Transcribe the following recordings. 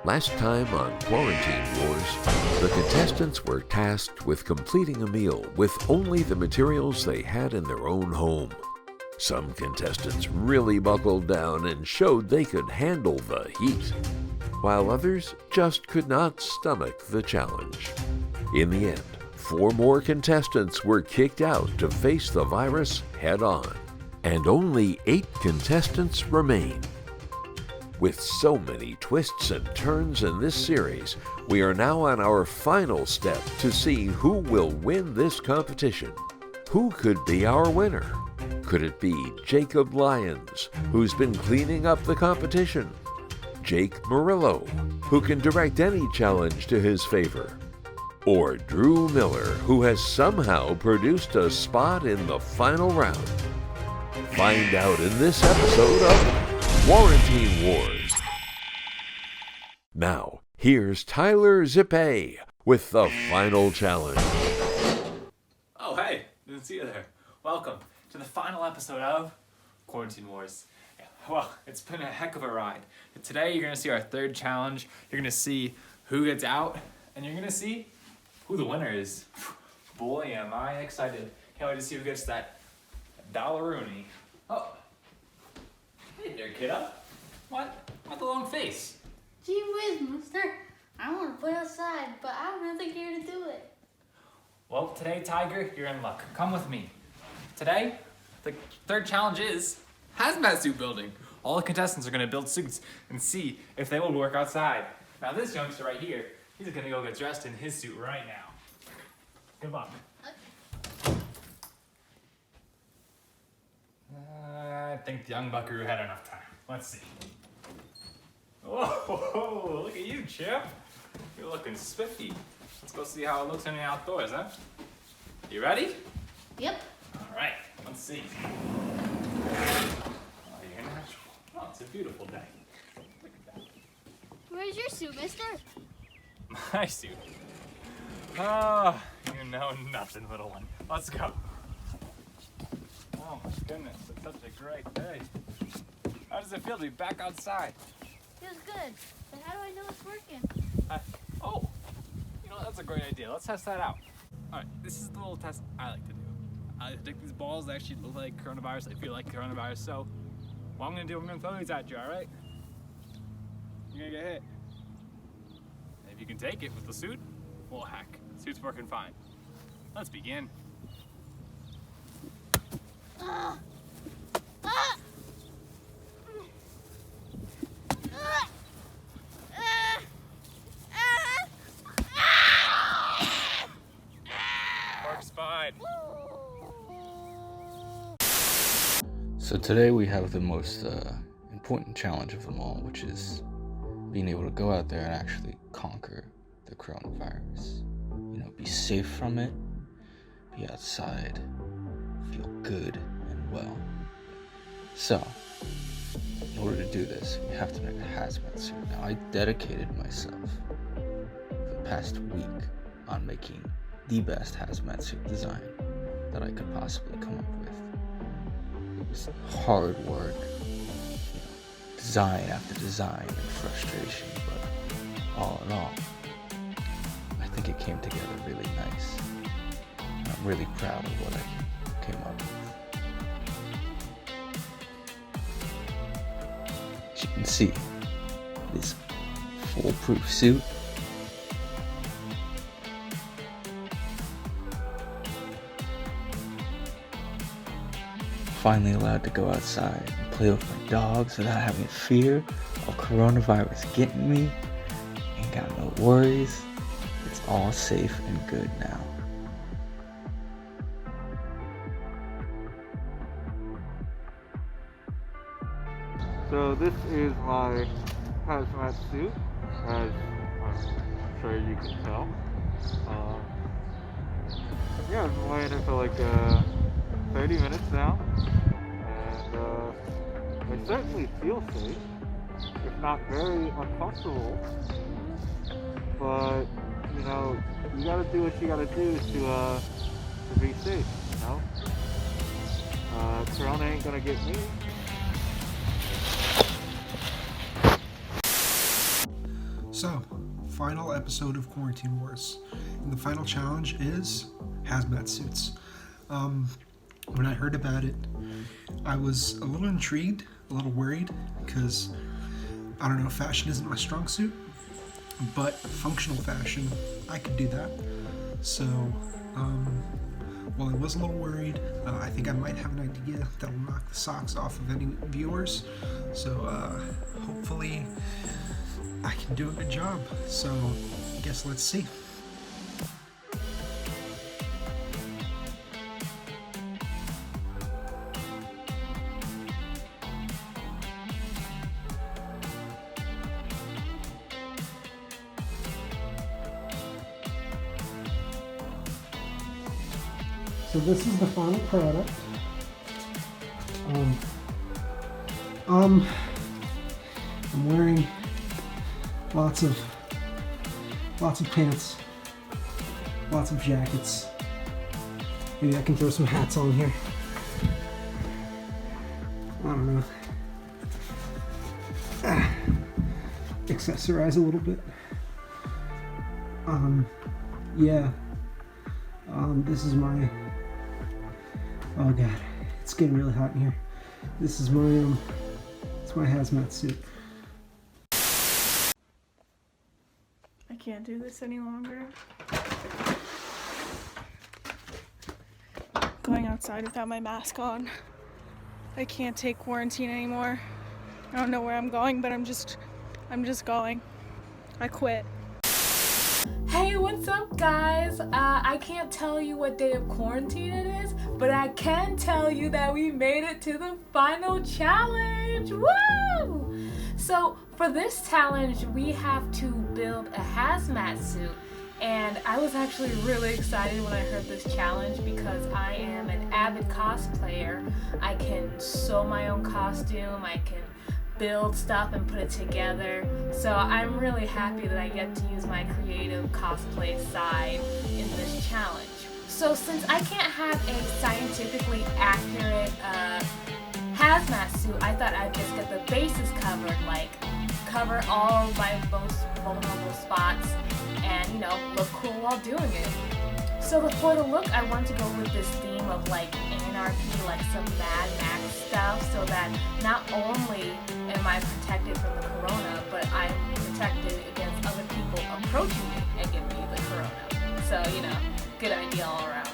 Last time on Quarantine Wars, the contestants were tasked with completing a meal with only the materials they had in their own home. Some contestants really buckled down and showed they could handle the heat, while others just could not stomach the challenge. In the end, 4 more contestants were kicked out to face the virus head-on, and only 8 contestants remain. With so many twists and turns in this series, we are now on our final step to see who will win this competition. Who could be our winner? Could it be Jacob Lyons, who's been cleaning up the competition? Jake Murillo, who can direct any challenge to his favor? Or Drew Miller, who has somehow produced a spot in the final round? Find out in this episode of Quarantine Wars. Now, here's Tyler Zippe with the final challenge. Oh, hey, didn't see you there. Welcome to the final episode of Quarantine Wars. Yeah, well, it's been a heck of a ride. Today, you're going to see our third challenge. You're going to see who gets out, and you're going to see who the winner is. Boy, am I excited. Can't wait to see who gets that dollaroonie. Oh. Hey there, kiddo. What the long face? Gee whiz, mister. I want to play outside, but I don't have the gear to do it. Well, today, Tiger, you're in luck. Come with me. Today, the third challenge is hazmat suit building. All the contestants are going to build suits and see if they will work outside. Now, this youngster right here, he's going to go get dressed in his suit right now. Good luck. I think the young buckaroo had enough time. Let's see. Whoa, look at you, Chip. You're looking spiffy. Let's go see how it looks in the outdoors, huh? You ready? Yep. All right, let's see. Oh, you're natural. Oh, it's a beautiful day. Look at that. Where's your suit, mister? My suit. Oh, you know nothing, little one. Let's go. Oh my goodness, it's such a great day. How does it feel to be back outside? Feels good, but how do I know it's working? Oh, you know, that's a great idea. Let's test that out. All right, this is the little test I like to do. I take these balls that actually look like coronavirus. They feel like coronavirus. So what I'm gonna do, I'm gonna throw these at you, all right? You're gonna get hit. And if you can take it with the suit, well, heck, the suit's working fine. Let's begin. Works fine. So today we have the most important challenge of them all, which is being able to go out there and actually conquer the coronavirus. You know, be safe from it, be outside, feel good and well. So, in order to do this, we have to make a hazmat suit. Now, I dedicated myself for the past week on making the best hazmat suit design that I could possibly come up with. It was hard work, design after design and frustration, but all in all, I think it came together really nice. And I'm really proud of what I came up with. As you can see, this foolproof suit finally allowed to go outside and play with my dogs without having fear of coronavirus getting me. Ain't got no worries. It's all safe and good now. So this is my hazmat suit, as I'm sure you can tell. Yeah, I've been wearing it for like 30 minutes now, and I certainly feel safe, if not very uncomfortable. But you know, you gotta do what you gotta do to be safe. You know, Corona ain't gonna get me. So, final episode of Quarantine Wars. And the final challenge is hazmat suits. When I heard about it, I was a little intrigued, a little worried, because, I don't know, fashion isn't my strong suit, but functional fashion, I could do that. So, while I was a little worried, I think I might have an idea that will knock the socks off of any viewers. So, hopefully, I can do a good job. So, I guess let's see. So this is the final product. I'm wearing lots of pants, lots of jackets. Maybe I can throw some hats on here. I don't know. Accessorize a little bit. Yeah. This is my, oh god, it's getting really hot in here. This is my, it's my hazmat suit. I can't do this any longer. Going outside without my mask on. I can't take quarantine anymore. I don't know where I'm going, but I'm just going. I quit. Hey, what's up, guys? I can't tell you what day of quarantine it is, but I can tell you that we made it to the final challenge. Woo! So for this challenge, we have to build a hazmat suit. And I was actually really excited when I heard this challenge because I am an avid cosplayer. I can sew my own costume, I can build stuff and put it together. So I'm really happy that I get to use my creative cosplay side in this challenge. So since I can't have a scientifically accurate hazmat suit, I thought I'd just get the bases covered, like cover all my most vulnerable spots and, you know, look cool while doing it. So for the look, I want to go with this theme of like anarchy, like some Mad Max stuff, so that not only am I protected from the corona, but I'm protected against other people approaching me and giving me the corona. So, you know, good idea all around.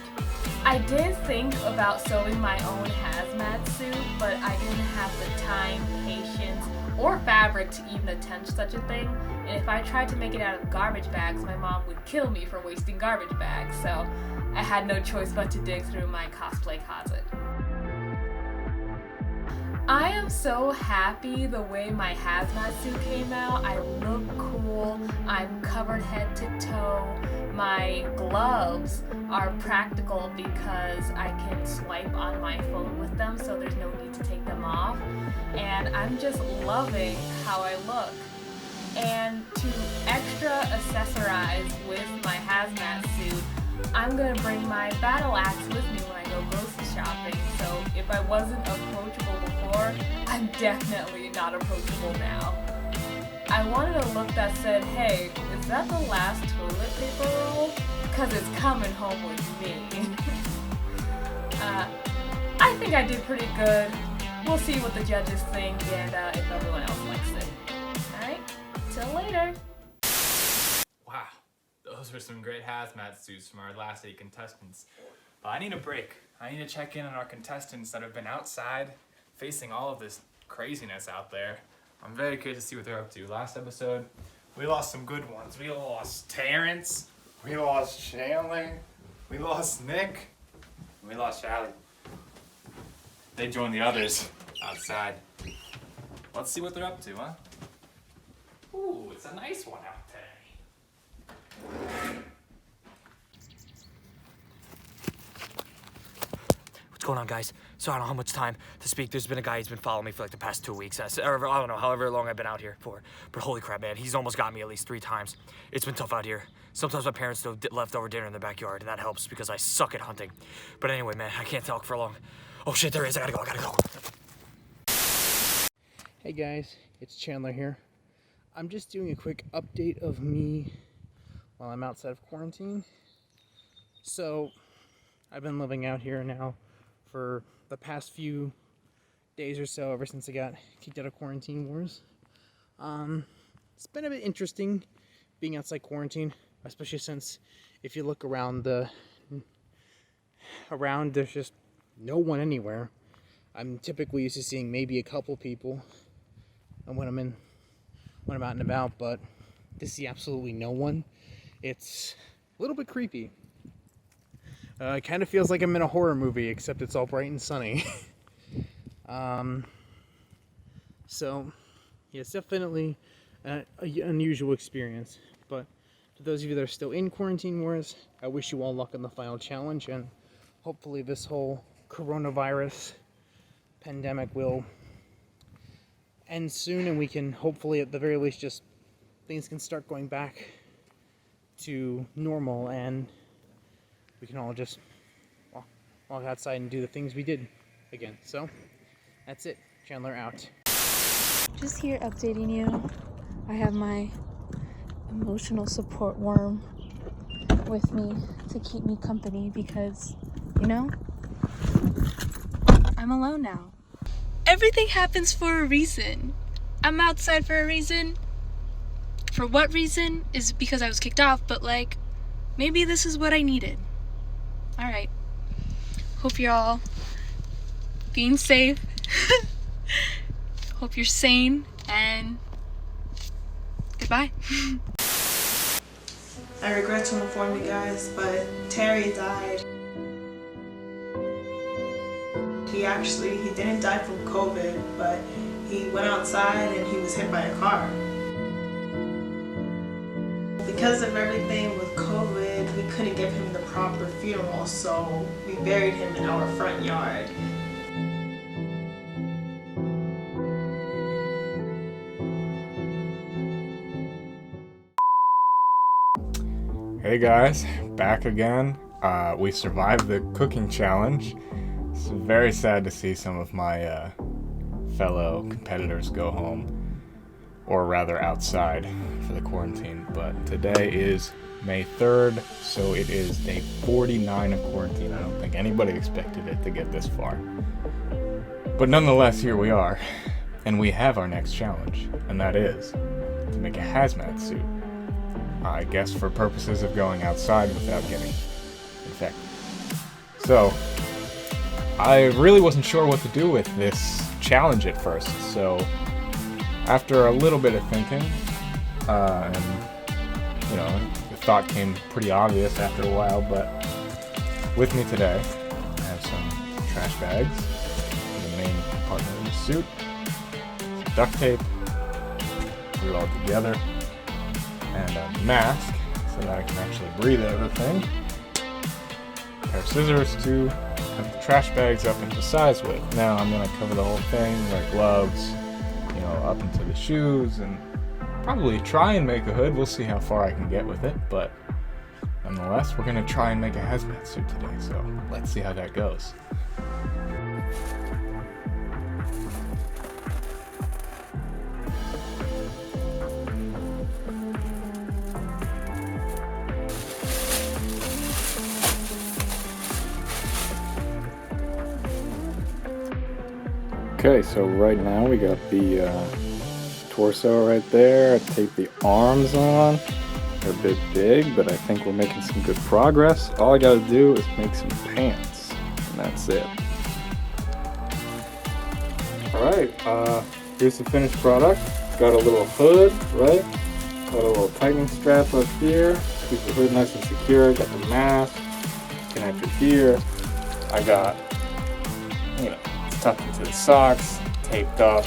I did think about sewing my own hazmat suit, but I didn't have the time, patience, or fabric to even attempt such a thing. And if I tried to make it out of garbage bags, my mom would kill me for wasting garbage bags. So I had no choice but to dig through my cosplay closet. I am so happy the way my hazmat suit came out. I look cool. I'm covered head to toe. My gloves are practical because I can swipe on my phone with them, so there's no need to take them off. And I'm just loving how I look. And to extra accessorize with my hazmat suit, I'm gonna bring my battle axe with me when I go grocery shopping. So if I wasn't approachable before, I'm definitely not approachable now. I wanted a look that said, hey, is that the last toilet paper roll? Cause it's coming home with me. I think I did pretty good. We'll see what the judges think and if everyone else likes it. Alright, till later. Wow, those were some great hazmat suits from our last 8 contestants. But I need a break. I need to check in on our contestants that have been outside facing all of this craziness out there. I'm very curious to see what they're up to. Last episode, we lost some good ones. We lost Terrence, we lost Chandler, we lost Nick, and we lost Charlie. They joined the others outside. Let's see what they're up to, huh? Ooh, it's a nice one out today. What's going on, guys? So I don't know how much time to speak. There's been a guy who's been following me for like the past 2 weeks. I don't know, however long I've been out here for. But holy crap, man, he's almost got me at least 3 times. It's been tough out here. Sometimes my parents throw leftover dinner in the backyard, and that helps because I suck at hunting. But anyway, man, I can't talk for long. Oh shit, there he is. I gotta go. Hey guys, it's Chandler here. I'm just doing a quick update of me while I'm outside of quarantine. So, I've been living out here now for the past few days or so, ever since I got kicked out of Quarantine Wars. It's been a bit interesting being outside quarantine, especially since if you look around there's just no one anywhere. I'm typically used to seeing maybe a couple people when I'm out and about, but to see absolutely no one, it's a little bit creepy. It kind of feels like I'm in a horror movie, except it's all bright and sunny. So, yeah, it's definitely an unusual experience. But to those of you that are still in Quarantine Wars, I wish you all luck in the final challenge, and hopefully this whole coronavirus pandemic will end soon, and we can hopefully, at the very least, just things can start going back to normal, and we can all just walk outside and do the things we did again. So, that's it. Chandler out. Just here updating you. I have my emotional support worm with me to keep me company because, you know, I'm alone now. Everything happens for a reason. I'm outside for a reason. For what reason is because I was kicked off, but like, maybe this is what I needed. Alright. Hope you're all being safe. Hope you're sane, and goodbye. I regret to inform you guys, but Terry died. He didn't die from COVID, but he went outside and he was hit by a car. Because of everything with COVID, we couldn't give him the proper funeral, so we buried him in our front yard. Hey guys, back again. We survived the cooking challenge. It's very sad to see some of my fellow competitors go home, or rather outside for the quarantine. But today is May 3rd, so it is day 49 of quarantine. I don't think anybody expected it to get this far. But nonetheless, here we are, and we have our next challenge, and that is to make a hazmat suit. I guess for purposes of going outside without getting infected. So, I really wasn't sure what to do with this challenge at first, so after a little bit of thinking, and you know, the thought came pretty obvious after a while, but with me today, I have some trash bags for the main partner of the suit, some duct tape, put it all together, and a mask so that I can actually breathe everything. A pair of scissors to cut the trash bags up into size with. Now I'm going to cover the whole thing, wear gloves, you know, up into the shoes, and probably try and make a hood. We'll see how far I can get with it, but nonetheless, we're going to try and make a hazmat suit today, so let's see how that goes. Okay, so right now we got the torso right there. I taped the arms on. They're a bit big, but I think we're making some good progress. All I gotta do is make some pants, and that's it. Alright, here's the finished product. Got a little hood, right? Got a little tightening strap up here. Keep the hood nice and secure. Got the mask connected here. I got, you know, tucked into the socks, taped up,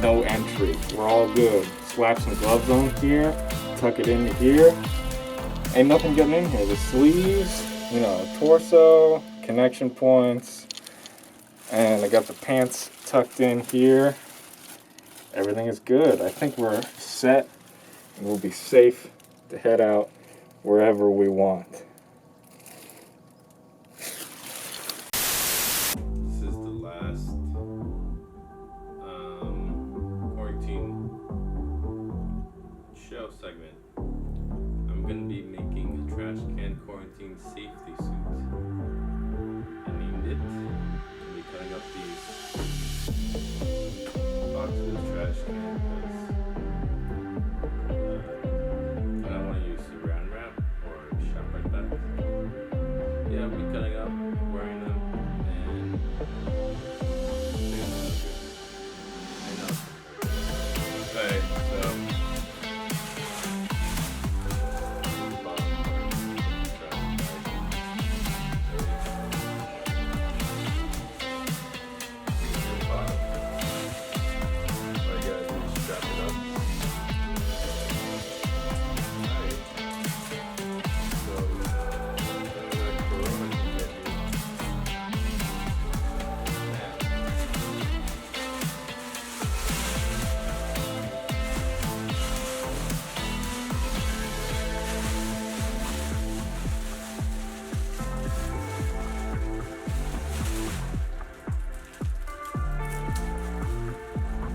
no entry. We're all good. Slap some gloves on here, tuck it into here. Ain't nothing getting in here. The sleeves, you know, torso, connection points, and I got the pants tucked in here. Everything is good. I think we're set and we'll be safe to head out wherever we want. segment, I'm gonna be making a trash can quarantine safety suit. I named it. I'll be cutting up these boxes of trash cans because I don't want to use saran wrap or shop like that. Yeah, I'll be cutting up, wearing them, and okay, so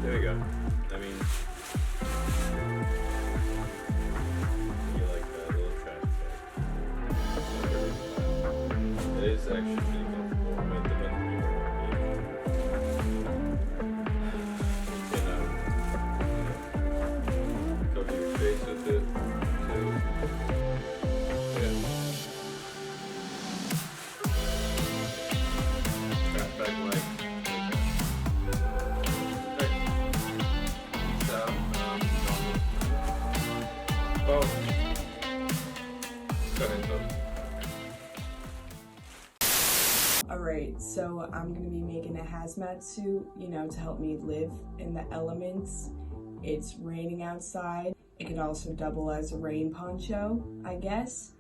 there we go. I mean, you like that little trash bag. It is actually pretty comfortable. I mean, the one you can cover your face with it. Trash bag like. Well, go ahead, Bill. Alright, so I'm gonna be making a hazmat suit, to help me live in the elements. It's raining outside. It could also double as a rain poncho, I guess.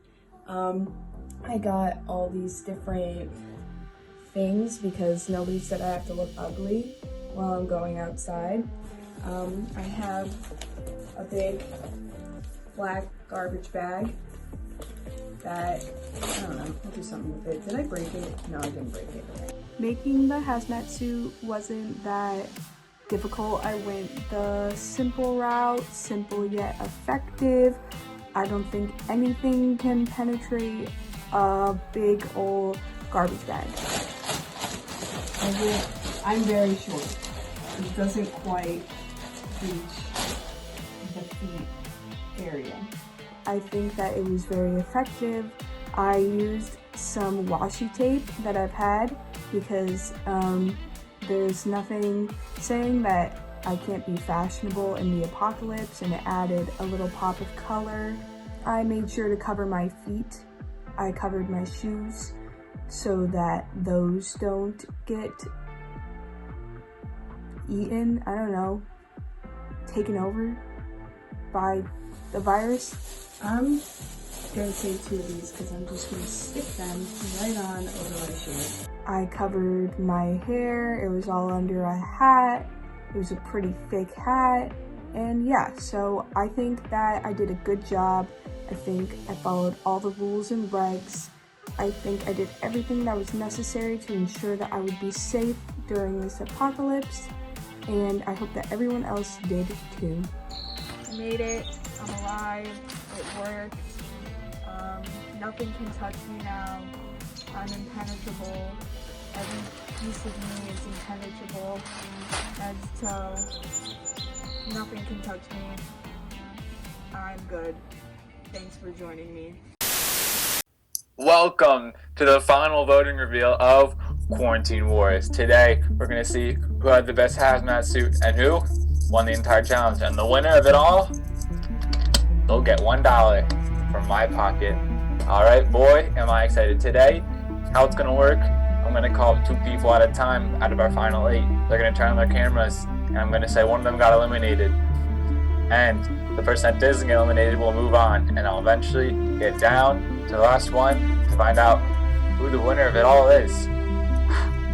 I got all these different things because nobody said I have to look ugly while I'm going outside. I have a big black garbage bag that, I don't know, I'll do something with it. Did I break it? No, I didn't break it. Making the hazmat suit wasn't that difficult. I went the simple route, simple yet effective. I don't think anything can penetrate a big old garbage bag. I'm very short. It doesn't quite reach the feet area. I think that it was very effective. I used some washi tape that I've had because there's nothing saying that I can't be fashionable in the apocalypse, and it added a little pop of color. I made sure to cover my feet. I covered my shoes so that those don't get eaten, I don't know, taken over by the virus. I'm gonna say 2 of these because I'm just gonna stick them right on over my shirt. I covered my hair, it was all under a hat, it was a pretty thick hat, and yeah, so I think that I did a good job. I think I followed all the rules and regs. I think I did everything that was necessary to ensure that I would be safe during this apocalypse, and I hope that everyone else did too. I made it, I'm alive, it worked, nothing can touch me now, I'm impenetrable, every piece of me is impenetrable, and so nothing can touch me. I'm good. Thanks for joining me. Welcome to the final voting reveal of Quarantine Wars. Today, we're going to see who had the best hazmat suit and who won the entire challenge. And the winner of it all, they'll get $1 from my pocket. Alright, boy, am I excited. Today, how it's going to work, I'm going to call 2 people at a time out of our final 8. They're going to turn on their cameras, and I'm going to say one of them got eliminated. And the person that doesn't get eliminated will move on, and I'll eventually get down to the last one to find out who the winner of it all is.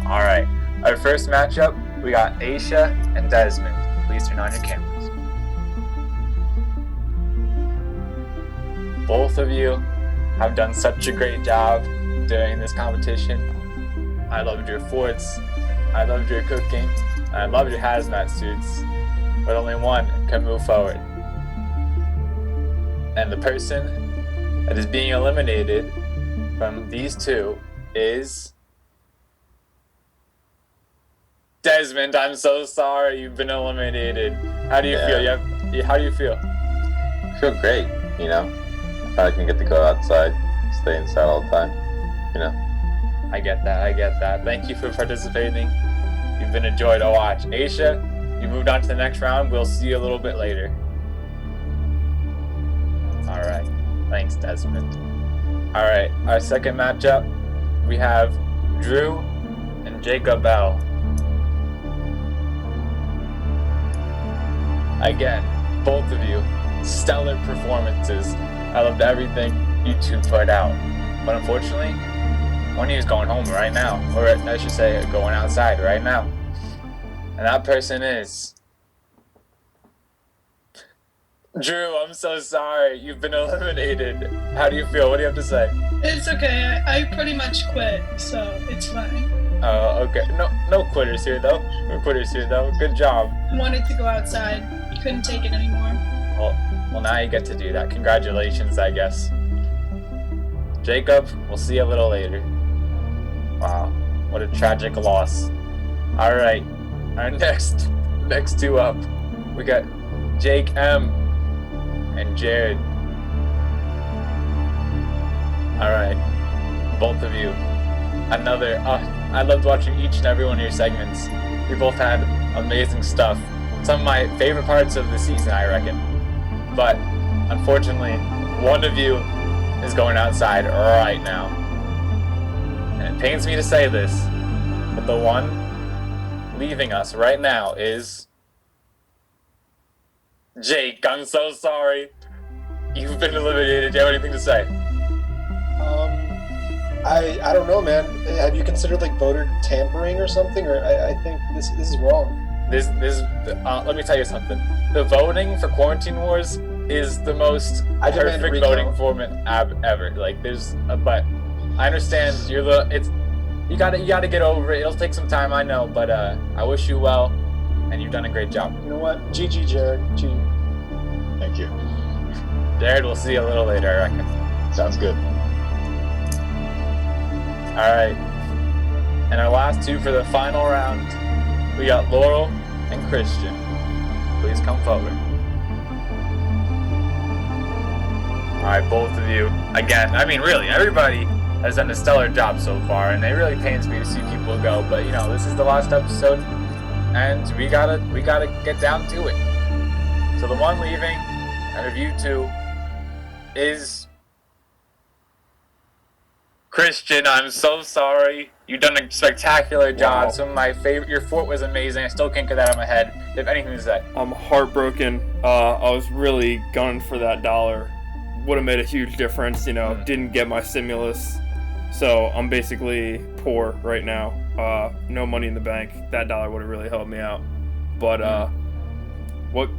Alright, our first matchup, we got Aisha and Desmond. Please turn on your cameras. Both of you have done such a great job during this competition. I loved your forts, I loved your cooking, and I loved your hazmat suits, but only one can move forward. And the person that is being eliminated from these two is Desmond. I'm so sorry you've been eliminated. How do you feel? How do you feel? I feel great, you know. I finally can get to go outside, stay inside all the time, you know. I get that. Thank you for participating. You've been a joy to watch. Aisha, you moved on to the next round. We'll see you a little bit later. All right. Thanks, Desmond. All right. Our second matchup, we have Drew and Jacob Bell. Again, both of you, stellar performances. I loved everything you two put out. But unfortunately, one of you is going home right now. Or I should say, going outside right now. And that person is Drew. I'm so sorry. You've been eliminated. How do you feel? What do you have to say? It's okay. I pretty much quit, so it's fine. Oh, okay. No quitters here, though. No quitters here, though. Good job. I wanted to go outside. Couldn't take it anymore. Well, now you get to do that. Congratulations, I guess. Jacob, we'll see you a little later. Wow, what a tragic loss. All right, our next two up, we got Jake M and Jared. All right, both of you. Another. I loved watching each and every one of your segments. You both had amazing stuff. Some of my favorite parts of the season, I reckon. But unfortunately, one of you is going outside right now. And it pains me to say this, but the one leaving us right now is Jake. I'm so sorry. You've been eliminated. Do you have anything to say? I don't know, man. Have you considered like voter tampering or something? Or I think this is wrong. Let me tell you something. The voting for Quarantine Wars is the most perfect voting format ever. Like, but I understand you gotta get over it. It'll take some time, I know, but I wish you well, and you've done a great job. You know what? GG, Jared. GG. Thank you. Jared, we'll see you a little later, I reckon. Sounds good. All right. And our last two for the final round, we got Laurel and Christian. Please come forward. All right, both of you. Again, I mean, really, everybody has done a stellar job so far, and it really pains me to see people go. But this is the last episode, and we gotta get down to it. So the one leaving out of you two is Christian. I'm so sorry. You've done a spectacular job. Wow. Some of my favorite. Your fort was amazing. I still can't get that out of my head. Do you have anything to say? I'm heartbroken. I was really gunning for that dollar. Would have made a huge difference, Didn't get my stimulus. So I'm basically poor right now. No money in the bank. That dollar would have really helped me out. But what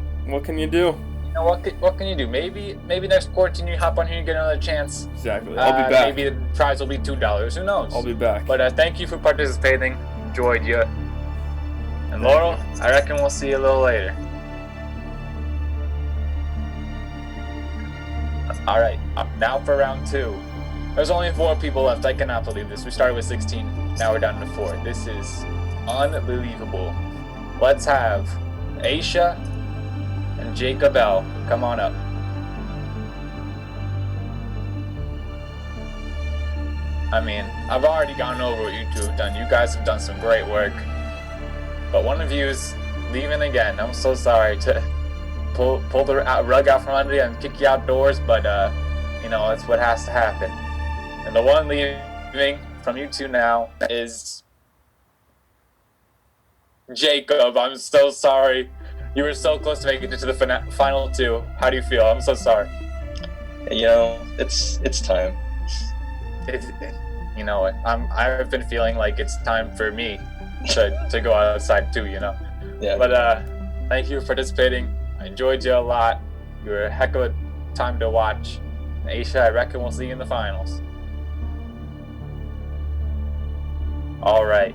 can you do? What can you do? Maybe next quarantine you hop on here and get another chance. Exactly. I'll be back. Maybe the prize will be $2. Who knows? I'll be back. But thank you for participating. Enjoyed you. And Laurel, I reckon we'll see you a little later. All right, now for round two. There's only 4 people left. I cannot believe this. We started with 16. Now we're down to 4. This is unbelievable. Let's have Aisha and Jacob L. Come on up. I mean, I've already gone over what you two have done. You guys have done some great work. But one of you is leaving again. I'm so sorry to pull the rug out from under you and kick you outdoors, but that's what has to happen. And the one leaving from you two now is Jacob. I'm so sorry. You were so close to making it to the final 2. How do you feel? I'm so sorry. It's time. You know what? I've been feeling like it's time for me to go outside too. Yeah. But thank you for participating. I enjoyed you a lot. You were a heck of a time to watch. And Aisha, I reckon we'll see you in the finals. All right.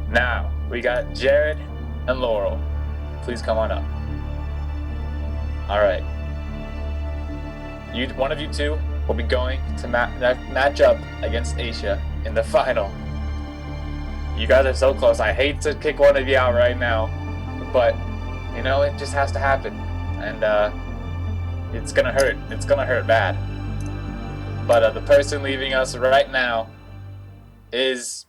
Now we got Jared and Laurel. Please come on up. All right. one of you two will be going to match up against Aisha in the final. You guys are so close. I hate to kick one of you out right now, but you know, it just has to happen. And it's gonna hurt. It's gonna hurt bad. But the person leaving us right now is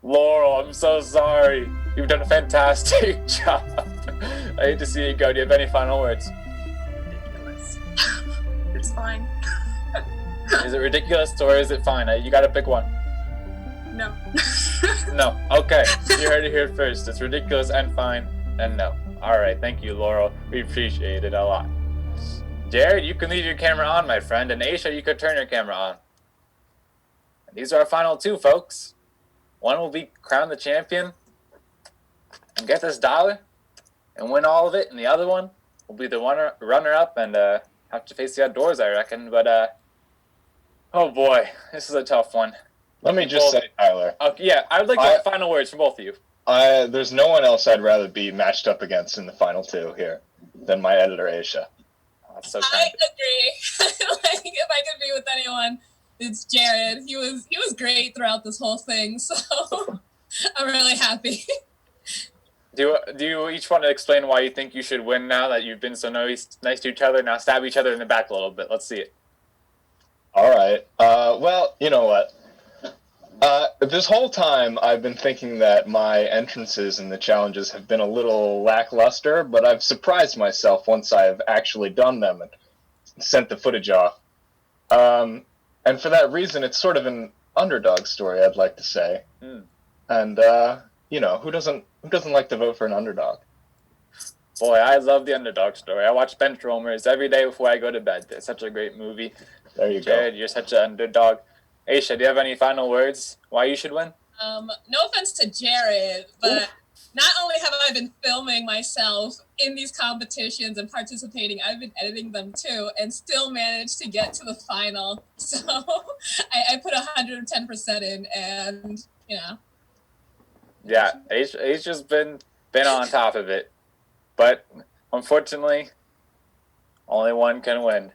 Laurel. I'm so sorry. You've done a fantastic job. I hate to see you go. Do you have any final words? Ridiculous. It's fine. Is it ridiculous or is it fine? You gotta pick one. No. No. Okay. You heard it here first. It's ridiculous and fine and no. Alright, thank you, Laurel. We appreciate it a lot. Jared, you can leave your camera on, my friend, and Aisha, you could turn your camera on. And these are our final two, folks. One will be crowned the champion and get this $1 and win all of it, and the other one will be the runner-up and have to face the outdoors, I reckon. But, oh boy, this is a tough one. Let me just say, Tyler. Yeah, I would like to have final words from both of you. There's no one else I'd rather be matched up against in the final two here than my editor, Aisha. So I agree. Like, if I could be with anyone, it's Jared. He was great throughout this whole thing, so I'm really happy. Do you each want to explain why you think you should win now that you've been so nice to each other? Now stab each other in the back a little bit. Let's see it. All right. Well, you know what? This whole time I've been thinking that my entrances in the challenges have been a little lackluster, but I've surprised myself once I've actually done them and sent the footage off. And for that reason, it's sort of an underdog story, I'd like to say. And you know, who doesn't like to vote for an underdog? Boy, I love the underdog story. I watch Benchwarmers every day before I go to bed. It's such a great movie. There you Jared, you're such an underdog. Aisha, do you have any final words why you should win? No offense to Jared, but not only have I been filming myself in these competitions and participating, I've been editing them too, and still managed to get to the final. So I put 110% in, and you know. Yeah, Aisha's been on top of it, but unfortunately, only one can win.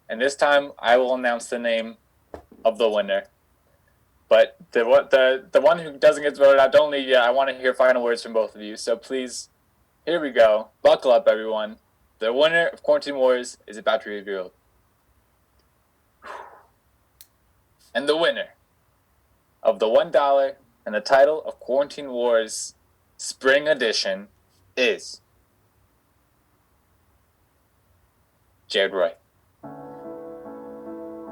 And this time, I will announce the name of the winner. But the one who doesn't get voted out, don't leave yet. I want to hear final words from both of you. So please, here we go. Buckle up, everyone. The winner of Quarantine Wars is about to be revealed. And the winner of the $1 and the title of Quarantine Wars Spring Edition is Jared Roy.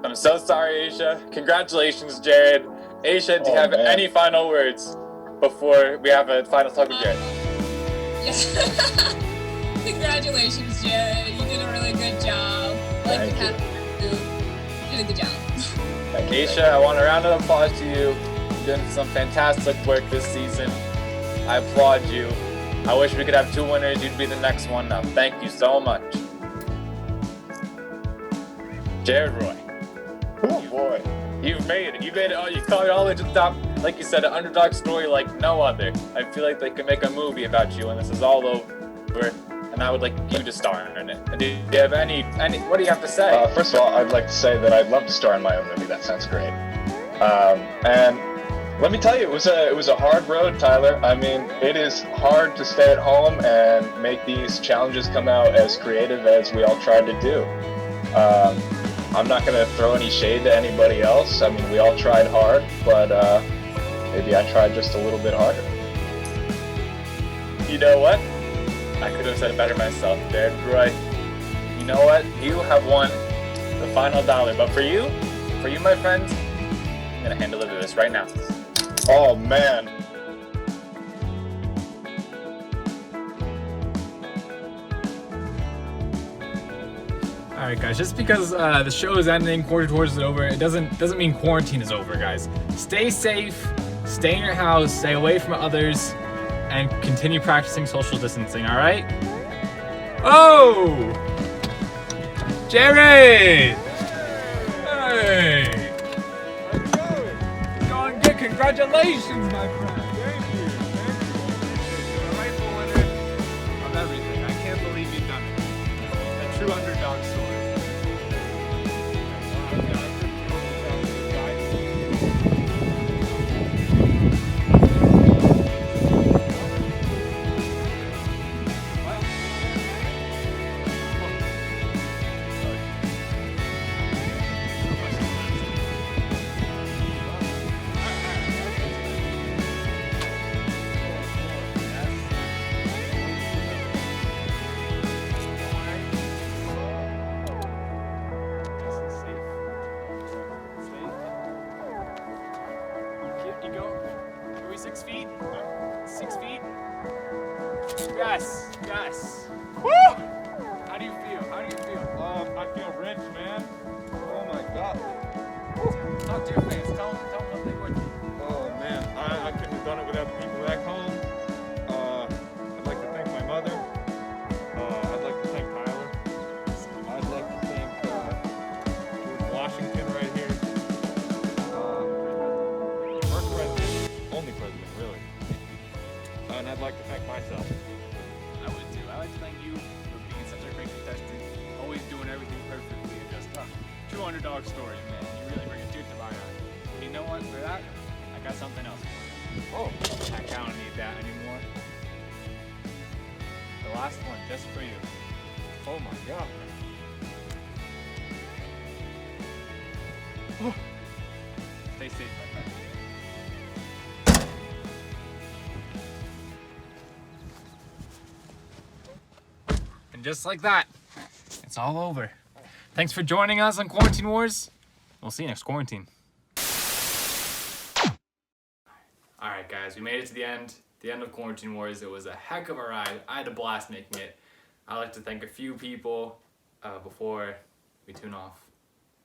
I'm so sorry, Aisha. Congratulations, Jared. Aisha, do you have any final words before we have a final talk with Jared? Yeah. Congratulations, Jared. You did a really good job. Like you did a good job. Aisha, I want a round of applause to you. You've done some fantastic work this season. I applaud you. I wish we could have two winners. You'd be the next one up. Thank you so much. Jared Roy. Oh boy. You've made it. You made it. Oh, you called it all the way to the top. Like you said, an underdog story like no other. I feel like they could make a movie about you when this is all over. And I would like you to star in it. And do you have any what do you have to say? First of all, I'd like to say that I'd love to star in my own movie. That sounds great. And let me tell you, it was a hard road, Tyler. I mean, it is hard to stay at home and make these challenges come out as creative as we all tried to do. I'm not going to throw any shade to anybody else. I mean, we all tried hard, but maybe I tried just a little bit harder. You know what? I could have said it better myself, Jared Roy. You know what? You have won the final $1. But for you, my friends, I'm going to hand deliver this right now. Oh, man. Alright guys, just because the show is ending, Quarantine Wars is over, it doesn't mean quarantine is over, guys. Stay safe, stay in your house, stay away from others, and continue practicing social distancing, alright? Oh! Jared! Hey! Going good, congratulations, my friend! Thank you. You're a rightful winner of everything. I can't believe you've done it. true underdog story. You go. Are we 6 feet? 6 feet? Yes, yes. Woo! How do you feel? How do you feel? I feel rich, man. Oh my god. Talk to your fans. Tell them what they were. Oh man, I couldn't have done it without the people back home. I'd like to thank my mother. I'd like to thank Tyler. I'd like to thank George Washington right here. First president, only president, really. And I'd like to thank myself. I would too. I'd like to thank you for being such a great contestant, always doing everything perfectly, and just true underdog story, man. You really bring a tear to my eye. You know what? For that, I got something else for you. Oh, I don't need that anymore. The last one, just for you. Oh my god. Stay safe, my friend. And just like that, it's all over. Thanks for joining us on Quarantine Wars. We'll see you next quarantine. Alright guys, we made it to the end of Quarantine Wars. It was a heck of a ride. I had a blast making it. I'd like to thank a few people before we tune off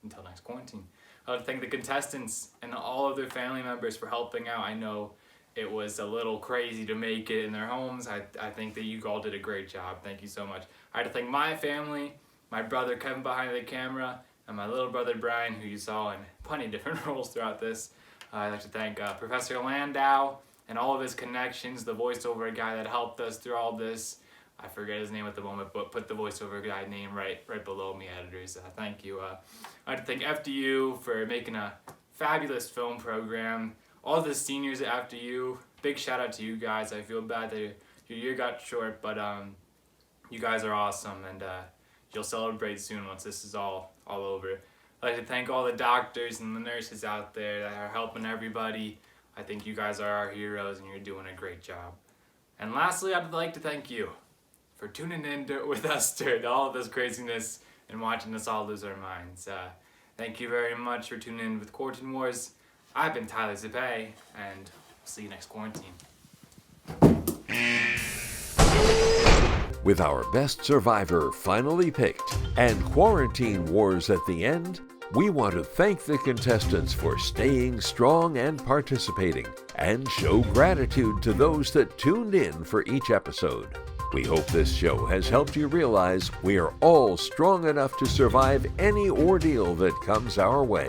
until next quarantine. I'd like to thank the contestants and all of their family members for helping out. I know it was a little crazy to make it in their homes. I think that you all did a great job. Thank you so much. I had to thank my family, my brother Kevin behind the camera, and my little brother Brian, who you saw in plenty of different roles throughout this. I'd like to thank Professor Landau and all of his connections, the voiceover guy that helped us through all this. I forget his name at the moment, but put the voiceover guy name right below me, editors. Thank you. I'd like to thank FDU for making a fabulous film program. All the seniors at FDU, big shout out to you guys. I feel bad that your year got short, but you guys are awesome, and you'll celebrate soon once this is all over. I'd like to thank all the doctors and the nurses out there that are helping everybody. I think you guys are our heroes, and you're doing a great job. And lastly, I'd like to thank you for tuning in with us during all of this craziness and watching us all lose our minds. Thank you very much for tuning in with Quarantine Wars. I've been Tyler Zapay, and we'll see you next quarantine. With our best survivor finally picked and Quarantine Wars at the end, we want to thank the contestants for staying strong and participating, and show gratitude to those that tuned in for each episode. We hope this show has helped you realize we are all strong enough to survive any ordeal that comes our way.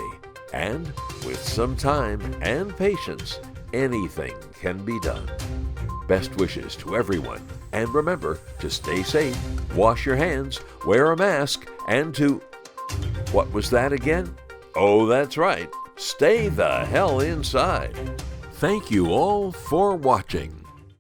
And with some time and patience, anything can be done. Best wishes to everyone, and remember to stay safe, wash your hands, wear a mask, and to... What was that again? Oh, that's right. Stay the hell inside. Thank you all for watching.